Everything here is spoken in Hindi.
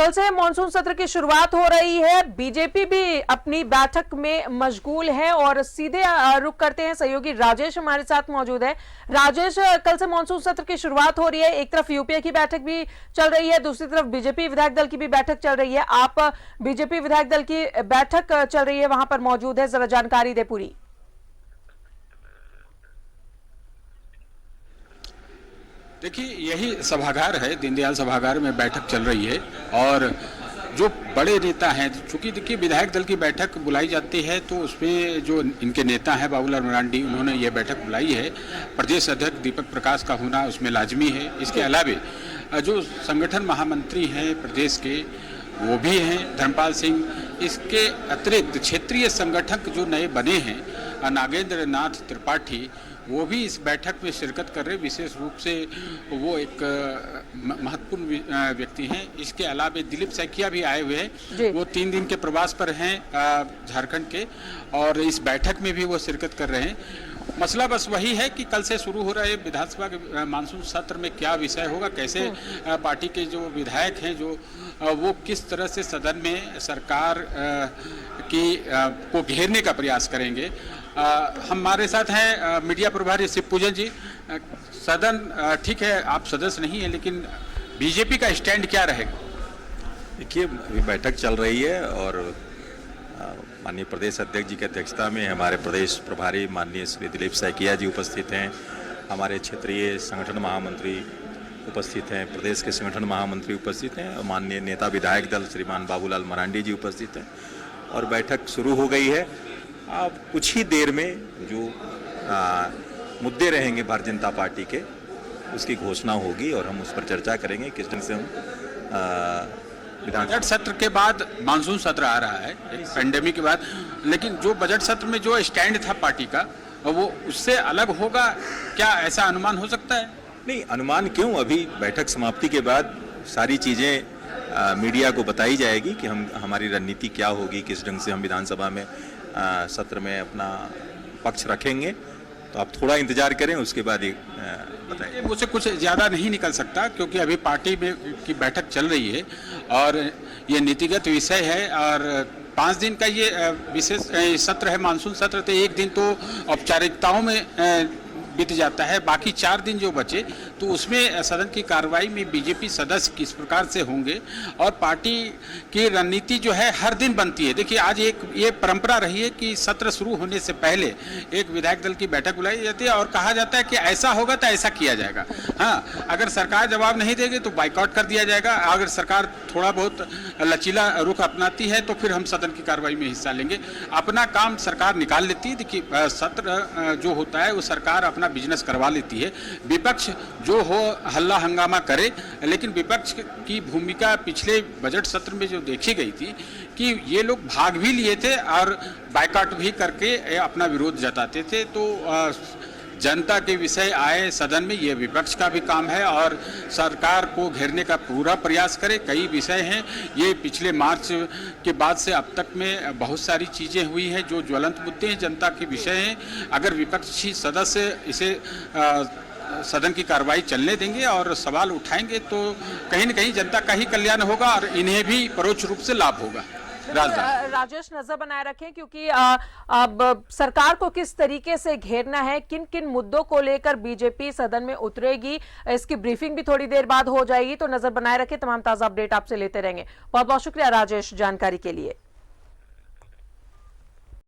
कल से मॉनसून सत्र की शुरुआत हो रही है। बीजेपी भी अपनी बैठक में मशगूल है और सीधे रुख करते हैं। सहयोगी राजेश हमारे साथ मौजूद है। राजेश, कल से मॉनसून सत्र की शुरुआत हो रही है। एक तरफ यूपीए की बैठक भी चल रही है, दूसरी तरफ बीजेपी विधायक दल की भी बैठक चल रही है। आप बीजेपी विधायक दल की बैठक चल रही है, वहां पर मौजूद है, जरा जानकारी दे पूरी। देखिए, यही सभागार है, दीनदयाल सभागार में बैठक चल रही है और जो बड़े नेता हैं, चूंकि देखिए विधायक दल की बैठक बुलाई जाती है तो उसमें जो इनके नेता हैं बाबूलाल मरांडी, उन्होंने ये बैठक बुलाई है। प्रदेश अध्यक्ष दीपक प्रकाश का होना उसमें लाजमी है। इसके अलावे जो संगठन महामंत्री हैं प्रदेश के, वो भी हैं धर्मपाल सिंह। इसके अतिरिक्त क्षेत्रीय संगठक जो नए बने हैं, नागेंद्र नाथ त्रिपाठी, वो भी इस बैठक में शिरकत कर रहे। विशेष रूप से वो एक महत्वपूर्ण व्यक्ति हैं। इसके अलावा दिलीप सैकिया भी आए हुए हैं, वो 3 दिन के प्रवास पर हैं झारखंड के, और इस बैठक में भी वो शिरकत कर रहे हैं। मसला बस वही है कि कल से शुरू हो रहे विधानसभा के मानसून सत्र में क्या विषय होगा, कैसे पार्टी के जो विधायक हैं जो वो किस तरह से सदन में सरकार को घेरने का प्रयास करेंगे। हमारे साथ हैं मीडिया प्रभारी शिव पूजन जी। सदन ठीक है, आप सदस्य नहीं है, लेकिन बीजेपी का स्टैंड क्या रहेगा? देखिए, अभी बैठक चल रही है और माननीय प्रदेश अध्यक्ष जी की अध्यक्षता में हमारे प्रदेश प्रभारी माननीय श्री दिलीप सैकिया जी उपस्थित हैं। हमारे क्षेत्रीय संगठन महामंत्री उपस्थित हैं, प्रदेश के संगठन महामंत्री उपस्थित हैं और माननीय नेता विधायक दल श्रीमान बाबूलाल मरांडी जी उपस्थित हैं और बैठक शुरू हो गई है। अब कुछ ही देर में जो मुद्दे रहेंगे भारतीय जनता पार्टी के, उसकी घोषणा होगी और हम उस पर चर्चा करेंगे किस ढंग से हम बजट सत्र के बाद मानसून सत्र आ रहा है, पेंडेमिक के बाद, लेकिन जो बजट सत्र में जो स्टैंड था पार्टी का, वो उससे अलग होगा क्या? ऐसा अनुमान हो सकता है? नहीं, अनुमान क्यों, अभी बैठक समाप्ति के बाद सारी चीज़ें मीडिया को बताई जाएगी कि हमारी रणनीति क्या होगी, किस ढंग से हम विधानसभा में सत्र में अपना पक्ष रखेंगे। तो आप थोड़ा इंतजार करें, उसके बाद ही बताएं। मुझसे कुछ ज़्यादा नहीं निकल सकता क्योंकि अभी पार्टी में की बैठक चल रही है और ये नीतिगत विषय है और 5 दिन का ये विशेष सत्र है, मानसून सत्र। तो एक दिन तो औपचारिकताओं में बीत जाता है, बाकी 4 दिन जो बचे तो उसमें सदन की कार्रवाई में बीजेपी सदस्य किस प्रकार से होंगे और पार्टी की रणनीति जो है हर दिन बनती है। देखिए, आज एक ये परंपरा रही है कि सत्र शुरू होने से पहले एक विधायक दल की बैठक बुलाई जाती है और कहा जाता है कि ऐसा होगा तो ऐसा किया जाएगा। हाँ, अगर सरकार जवाब नहीं देगी तो बाइकआउट कर दिया जाएगा। अगर सरकार थोड़ा बहुत लचीला रुख अपनाती है तो फिर हम सदन की कार्रवाई में हिस्सा लेंगे। अपना काम सरकार निकाल लेती है। देखिए, सत्र जो होता है वो सरकार अपना बिजनेस करवा लेती है। विपक्ष जो हो हल्ला हंगामा करे, लेकिन विपक्ष की भूमिका पिछले बजट सत्र में जो देखी गई थी कि ये लोग भाग भी लिए थे और बाइकआउट भी करके अपना विरोध जताते थे। तो जनता के विषय आए सदन में, ये विपक्ष का भी काम है और सरकार को घेरने का पूरा प्रयास करे। कई विषय हैं, ये पिछले मार्च के बाद से अब तक में बहुत सारी चीज़ें हुई हैं जो ज्वलंत मुद्दे हैं, जनता के विषय हैं। अगर विपक्षी सदस्य इसे सदन की कार्रवाई चलने देंगे और सवाल उठाएंगे तो कहीं न कहीं जनता का ही कल्याण होगा और इन्हें भी परोक्ष रूप से लाभ होगा। राजेश, नजर बनाए रखें क्योंकि अब सरकार को किस तरीके से घेरना है, किन किन मुद्दों को लेकर बीजेपी सदन में उतरेगी, इसकी ब्रीफिंग भी थोड़ी देर बाद हो जाएगी। तो नजर बनाए रखें, तमाम ताजा अपडेट आपसे लेते रहेंगे। बहुत बहुत शुक्रिया राजेश जानकारी के लिए।